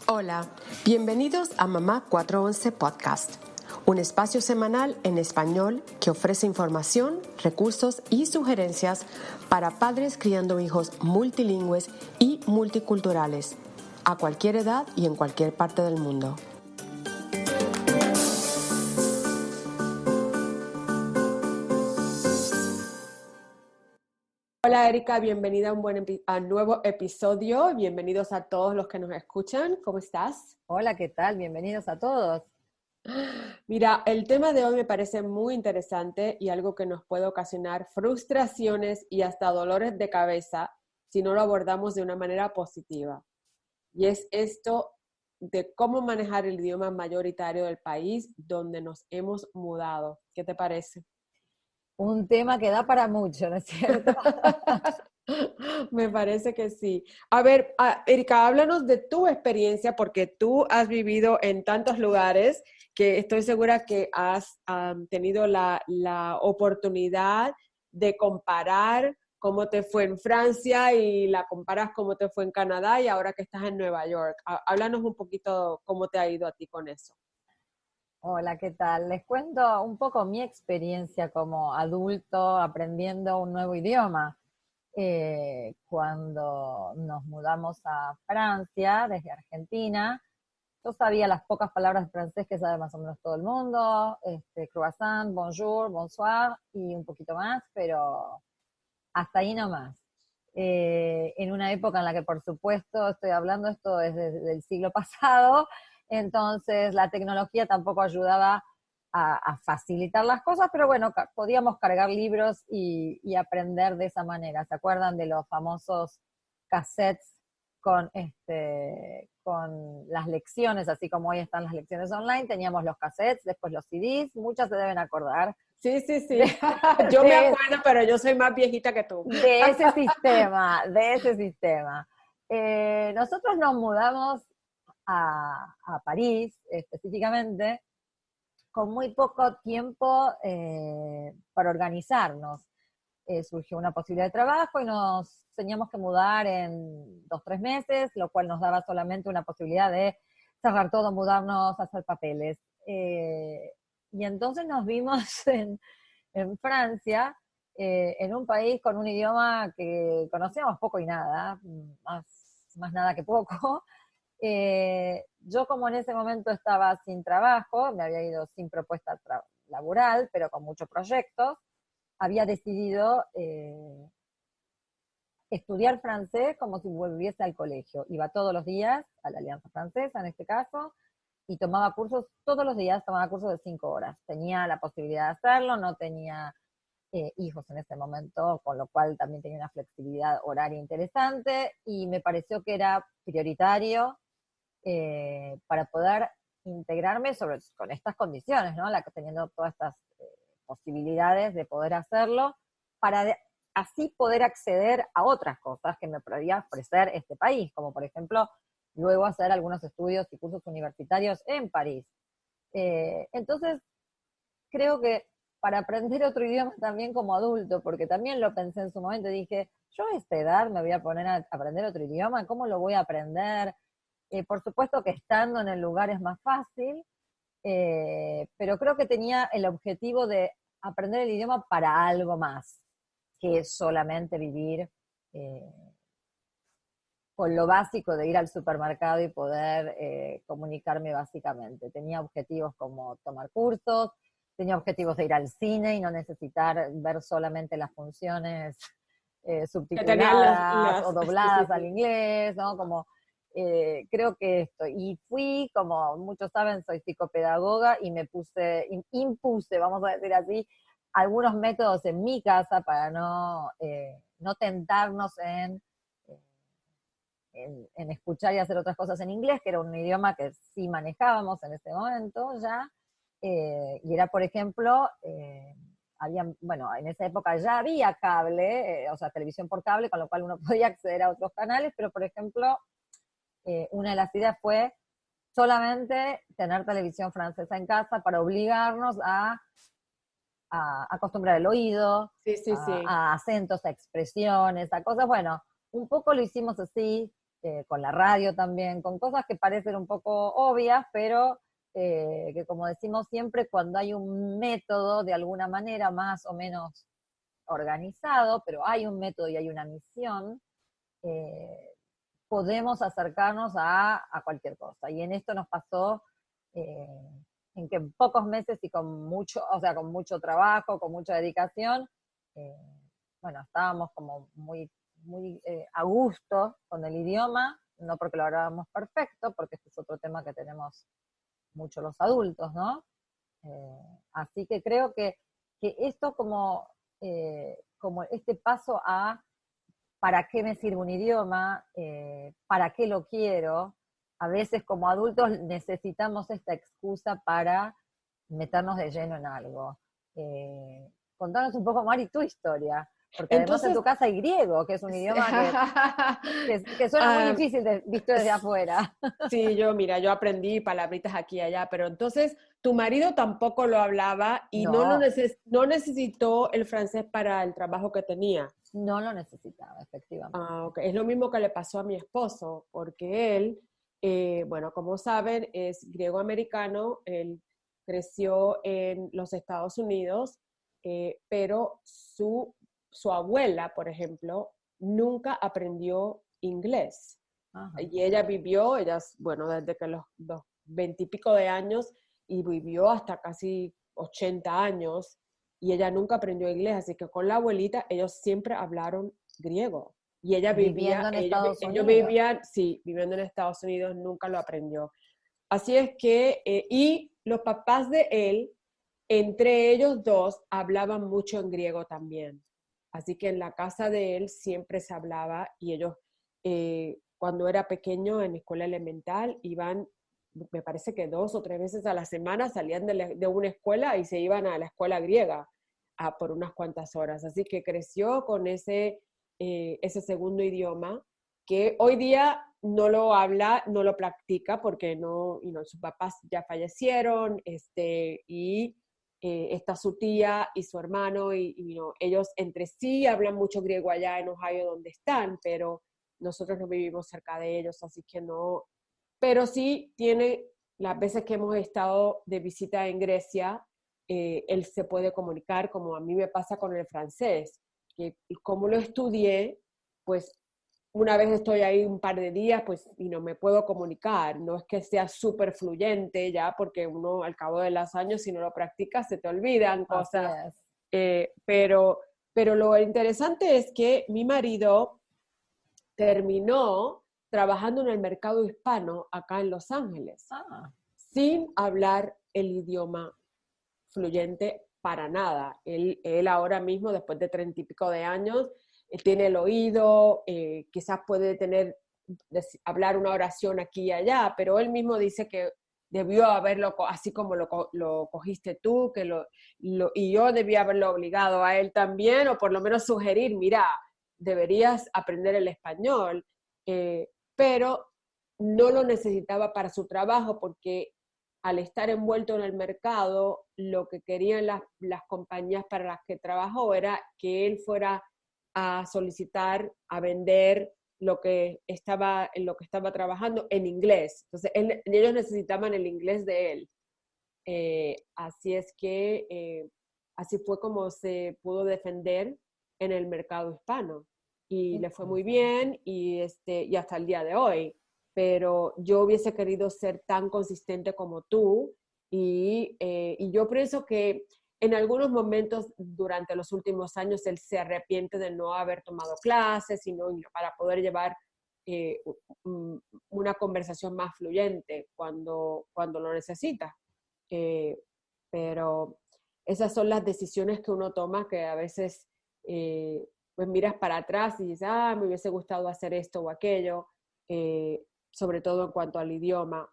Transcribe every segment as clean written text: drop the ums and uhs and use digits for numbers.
Hola, bienvenidos a Mamá 411 Podcast, un espacio semanal en español que ofrece información, recursos y sugerencias para padres criando hijos multilingües y multiculturales, a cualquier edad y en cualquier parte del mundo. Hola Erika, bienvenida a un nuevo episodio. Bienvenidos a todos los que nos escuchan. ¿Cómo estás? Hola, ¿qué tal? Bienvenidos a todos. Mira, el tema de hoy me parece muy interesante y algo que nos puede ocasionar frustraciones y hasta dolores de cabeza si no lo abordamos de una manera positiva. Y es esto de cómo manejar el idioma mayoritario del país donde nos hemos mudado. ¿Qué te parece? Un tema que da para mucho, ¿no es cierto? Me parece que sí. A ver, Erika, háblanos de tu experiencia porque tú has vivido en tantos lugares que estoy segura que has tenido la oportunidad de comparar cómo te fue en Francia y la comparas cómo te fue en Canadá y ahora que estás en Nueva York. Háblanos un poquito cómo te ha ido a ti con eso. Hola, ¿qué tal? Les cuento un poco mi experiencia como adulto aprendiendo un nuevo idioma. Cuando nos mudamos a Francia desde Argentina, yo sabía las pocas palabras de francés que sabe más o menos todo el mundo, croissant, bonjour, bonsoir y un poquito más, pero hasta ahí nomás. En una época en la que, por supuesto, estoy hablando esto desde el siglo pasado, entonces la tecnología tampoco ayudaba a facilitar las cosas, pero bueno, podíamos cargar libros y aprender de esa manera. ¿Se acuerdan de los famosos cassettes con las lecciones, así como hoy están las lecciones online? Teníamos los cassettes, después los CDs, muchas se deben acordar. Sí, sí, sí. De, Yo me de, acuerdo, pero yo soy más viejita que tú. de ese sistema, de ese sistema. Nosotros nos mudamos a París específicamente con muy poco tiempo para organizarnos. Surgió una posibilidad de trabajo y nos teníamos que mudar en 2 o 3 meses, lo cual nos daba solamente una posibilidad de cerrar todo, mudarnos, hacer papeles. Y entonces nos vimos en Francia, en un país con un idioma que conocíamos poco y nada, más nada que poco. Yo como en ese momento estaba sin trabajo, me había ido sin propuesta laboral, pero con muchos proyectos, había decidido estudiar francés como si volviese al colegio. Iba todos los días a la Alianza Francesa, en este caso, y tomaba cursos todos los días, tomaba cursos de 5 horas. Tenía la posibilidad de hacerlo, no tenía hijos en ese momento, con lo cual también tenía una flexibilidad horaria interesante y me pareció que era prioritario para poder integrarme con estas condiciones, ¿no? Teniendo todas estas posibilidades de poder hacerlo, para así poder acceder a otras cosas que me podría ofrecer este país, como por ejemplo, luego hacer algunos estudios y cursos universitarios en París. Entonces, creo que para aprender otro idioma también como adulto, porque también lo pensé en su momento, dije, yo a esta edad me voy a poner a aprender otro idioma, ¿cómo lo voy a aprender? Por supuesto que estando en el lugar es más fácil, pero creo que tenía el objetivo de aprender el idioma para algo más que solamente vivir eh, con lo básico de ir al supermercado y poder comunicarme básicamente. Tenía objetivos como tomar cursos, tenía objetivos de ir al cine y no necesitar ver solamente las funciones Que tenían subtituladas o sí, sí, dobladas al sí. inglés, ¿no? Como creo que esto. Y fui, como muchos saben, soy psicopedagoga y impuse, vamos a decir así, algunos métodos en mi casa para no tentarnos en escuchar y hacer otras cosas en inglés, que era un idioma que sí manejábamos en ese momento ya, y era, por ejemplo, bueno, en esa época ya había cable, o sea, televisión por cable, con lo cual uno podía acceder a otros canales, pero, por ejemplo, una de las ideas fue solamente tener televisión francesa en casa para obligarnos a acostumbrar el oído, Sí, sí, sí. a acentos, a expresiones, a cosas. Bueno, un poco lo hicimos así, con la radio también, con cosas que parecen un poco obvias, pero que como decimos siempre, cuando hay un método de alguna manera más o menos organizado, pero hay un método y hay una misión, podemos acercarnos a cualquier cosa. Y en esto nos pasó en que en pocos meses y con mucho, o sea, con mucho trabajo, con mucha dedicación, eh, bueno, estábamos como muy, muy a gusto con el idioma, no porque lo hablábamos perfecto, porque este es otro tema que tenemos mucho los adultos, ¿no? Así que creo que esto como este paso a ¿para qué me sirve un idioma? ¿Para qué lo quiero? A veces como adultos necesitamos esta excusa para meternos de lleno en algo. Contanos un poco, Mari, tu historia, porque además en Entonces, tu casa hay griego, que es un idioma que suena muy ah, difícil visto desde afuera. sí, mira, yo aprendí palabritas aquí y allá, pero entonces tu marido tampoco lo hablaba y No, no necesitó el francés para el trabajo que tenía. no lo necesitaba, efectivamente. Ah, ok. Es lo mismo que le pasó a mi esposo, porque él, bueno, como saben, es griego-americano, él creció en los Estados Unidos, pero su abuela, por ejemplo, nunca aprendió inglés. Ajá. Y ella, bueno, desde que los 20 y pico de años, y vivió hasta casi 80 años, y ella nunca aprendió inglés, así que con la abuelita ellos siempre hablaron griego. Y ella Viviendo en Estados ellos Unidos. vivían, sí, viviendo en Estados Unidos, nunca lo aprendió. Así es que, y los papás de él, entre ellos dos, hablaban mucho en griego también. Así que en la casa de él siempre se hablaba y ellos, cuando era pequeño en escuela elemental, iban, me parece que 2 o 3 veces a la semana salían de una escuela y se iban a la escuela griega por unas cuantas horas. Así que creció con ese segundo idioma que hoy día no lo habla, no lo practica porque sus papás ya fallecieron, y está su tía y su hermano, ellos entre sí hablan mucho griego allá en Ohio donde están, pero nosotros no vivimos cerca de ellos, así que no, pero sí tiene las veces que hemos estado de visita en Grecia, él se puede comunicar como a mí me pasa con el francés, que como lo estudié, pues una vez estoy ahí un par de días, pues y no me puedo comunicar. No es que sea súper fluyente ya, porque uno al cabo de los años, si no lo practicas, se te olvidan Así cosas. es. Pero lo interesante es que mi marido terminó trabajando en el mercado hispano acá en Los Ángeles, Ah, sin hablar el idioma fluyente para nada. Él ahora mismo, después de 30 y pico de años, tiene el oído, quizás puede hablar una oración aquí y allá, pero él mismo dice que debió haberlo, así como lo cogiste tú, y yo debía haberlo obligado a él también, o por lo menos sugerir, mira, deberías aprender el español, pero no lo necesitaba para su trabajo porque al estar envuelto en el mercado, lo que querían las compañías para las que trabajó era que él fuera a solicitar, a vender en lo que estaba trabajando en inglés. Entonces, ellos necesitaban el inglés de él. Así es que así fue como se pudo defender en el mercado hispano. Y le fue muy bien y hasta el día de hoy. Pero yo hubiese querido ser tan consistente como tú y yo pienso que en algunos momentos durante los últimos años él se arrepiente de no haber tomado clases, sino para poder llevar eh, una conversación más fluyente cuando lo necesita. Eh, pero esas son las decisiones que uno toma que a veces pues miras para atrás y dices, me hubiese gustado hacer esto o aquello, sobre todo en cuanto al idioma.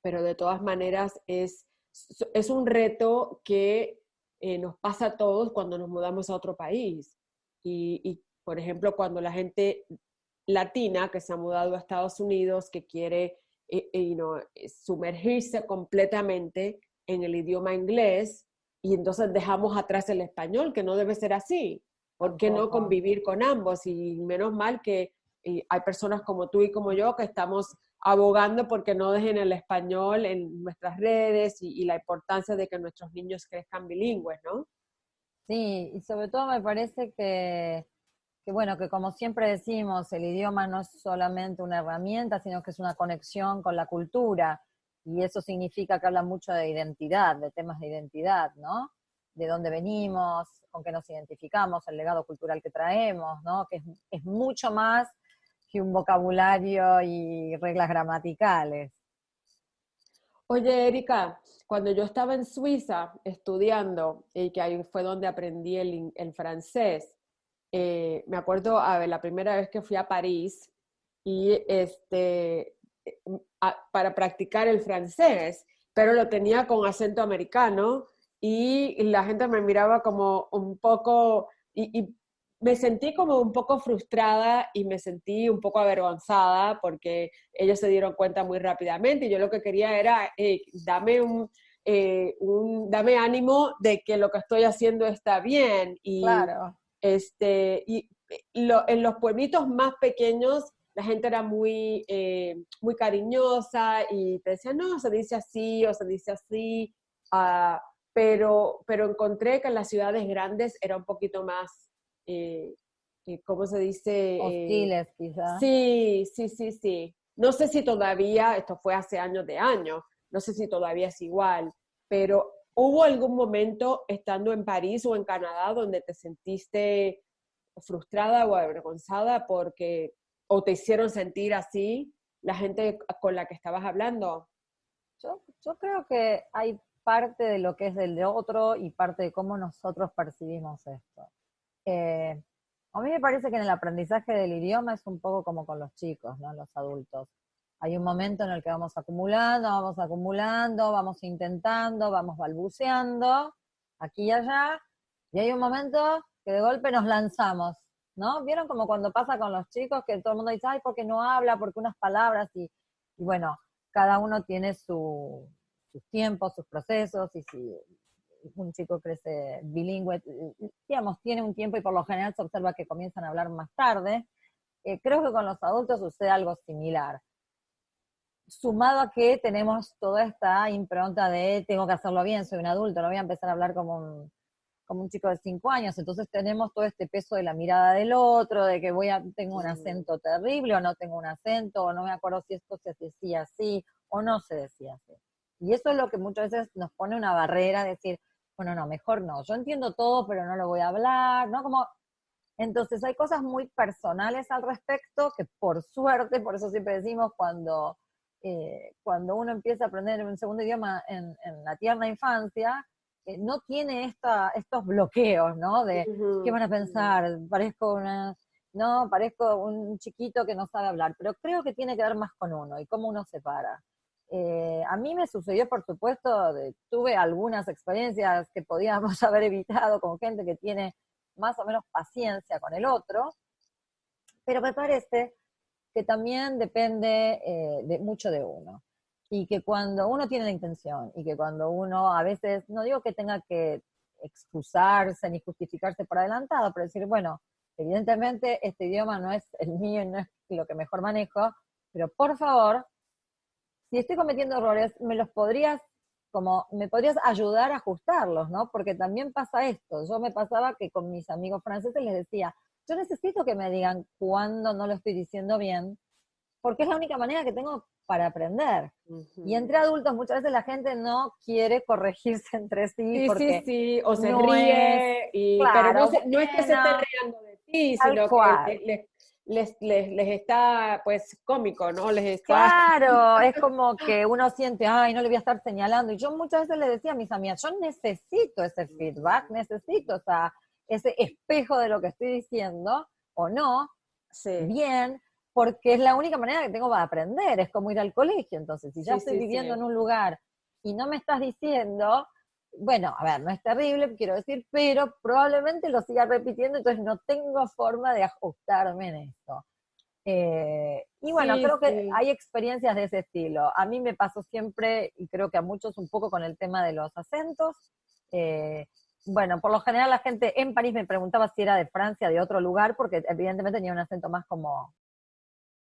Pero de todas maneras es un reto que nos pasa a todos cuando nos mudamos a otro país. Por ejemplo, cuando la gente latina que se ha mudado a Estados Unidos, que quiere sumergirse completamente en el idioma inglés, y entonces dejamos atrás el español, que no debe ser así. ¿Por qué no tampoco. convivir con ambos? Y menos mal que y hay personas como tú y como yo que estamos abogando porque no dejen el español en nuestras redes y la importancia de que nuestros niños crezcan bilingües, ¿no? Sí, y sobre todo me parece que bueno, que como siempre decimos, el idioma no es solamente una herramienta, sino que es una conexión con la cultura, y eso significa que habla mucho de identidad, de temas de identidad, ¿no? De dónde venimos, con qué nos identificamos, el legado cultural que traemos, ¿no? Que es mucho más que un vocabulario y reglas gramaticales. Oye, Erika, cuando yo estaba en Suiza estudiando, y que ahí fue donde aprendí el francés, me acuerdo, a ver, la primera vez que fui a París y para practicar el francés, pero lo tenía con acento americano y la gente me miraba como un poco, y me sentí como un poco frustrada y me sentí un poco avergonzada porque ellos se dieron cuenta muy rápidamente y yo lo que quería era, dame ánimo de que lo que estoy haciendo está bien Claro. en los pueblitos más pequeños la gente era muy cariñosa y te decía, no, se dice así o se dice así, uh, pero encontré que en las ciudades grandes era un poquito más, ¿cómo se dice? Hostiles, quizás. Sí, sí, sí, sí. No sé si todavía, esto fue hace años de años, no sé si todavía es igual, pero ¿hubo algún momento estando en París o en Canadá donde te sentiste frustrada o avergonzada porque o te hicieron sentir así la gente con la que estabas hablando? Yo creo que hay parte de lo que es del de otro y parte de cómo nosotros percibimos esto. Eh, a mí me parece que en el aprendizaje del idioma es un poco como con los chicos, ¿no? Los adultos. Hay un momento en el que vamos intentando, vamos balbuceando, aquí y allá, y hay un momento que de golpe nos lanzamos, ¿no? ¿Vieron como cuando pasa con los chicos que todo el mundo dice, ay, ¿por qué no habla? ¿Por qué unas palabras? Y bueno, cada uno tiene sus tiempos, sus procesos, y si un chico crece bilingüe, digamos, tiene un tiempo y por lo general se observa que comienzan a hablar más tarde. Creo que con los adultos sucede algo similar. Sumado a que tenemos toda esta impronta de tengo que hacerlo bien, soy un adulto, no voy a empezar a hablar como un chico de 5 años, entonces tenemos todo este peso de la mirada del otro, de que tengo un acento terrible o no tengo un acento, o no me acuerdo si esto se decía así o no se decía así. Y eso es lo que muchas veces nos pone una barrera, decir, bueno, no, mejor no, yo entiendo todo, pero no lo voy a hablar, ¿no? Como, entonces hay cosas muy personales al respecto que por suerte, por eso siempre decimos cuando uno empieza a aprender un segundo idioma en la tierna infancia, no tiene estos bloqueos, ¿no? De qué Ujú, van a ujú. pensar, no, parezco un chiquito que no sabe hablar, pero creo que tiene que ver más con uno y cómo uno se para. A mí me sucedió, por supuesto, tuve algunas experiencias que podíamos haber evitado con gente que tiene más o menos paciencia con el otro, pero me parece que también depende mucho de uno. Y que cuando uno tiene la intención y que cuando uno a veces, no digo que tenga que excusarse ni justificarse por adelantado, pero decir, bueno, evidentemente este idioma no es el mío y no es lo que mejor manejo, pero por favor, si estoy cometiendo errores, me podrías ayudar a ajustarlos, ¿no? Porque también pasa esto. Yo me pasaba que con mis amigos franceses les decía, yo necesito que me digan cuándo no lo estoy diciendo bien, porque es la única manera que tengo para aprender. Y entre Ujú. adultos muchas veces la gente no quiere corregirse entre sí Sí, sí, porque sí, o se no es, ríe, pero no, claro, no es que se esté bueno, riendo de ti, tal sino que cual. les está, pues, cómico, ¿no? Les está... Claro, es como que uno siente, ay, no le voy a estar señalando. Y yo muchas veces le decía a mis amigas, yo necesito ese feedback, necesito ese espejo de lo que estoy diciendo, o no, Sí, bien, porque es la única manera que tengo para aprender, es como ir al colegio. Entonces, si ya sí, estoy sí, viviendo sí. en un lugar y no me estás diciendo, bueno, a ver, no es terrible, quiero decir, pero probablemente lo siga repitiendo, entonces no tengo forma de ajustarme en eso. Y bueno, Sí, creo que sí. hay experiencias de ese estilo. A mí me pasó siempre, y creo que a muchos un poco con el tema de los acentos. Eh, bueno, por lo general la gente en París me preguntaba si era de Francia, de otro lugar, porque evidentemente tenía un acento más como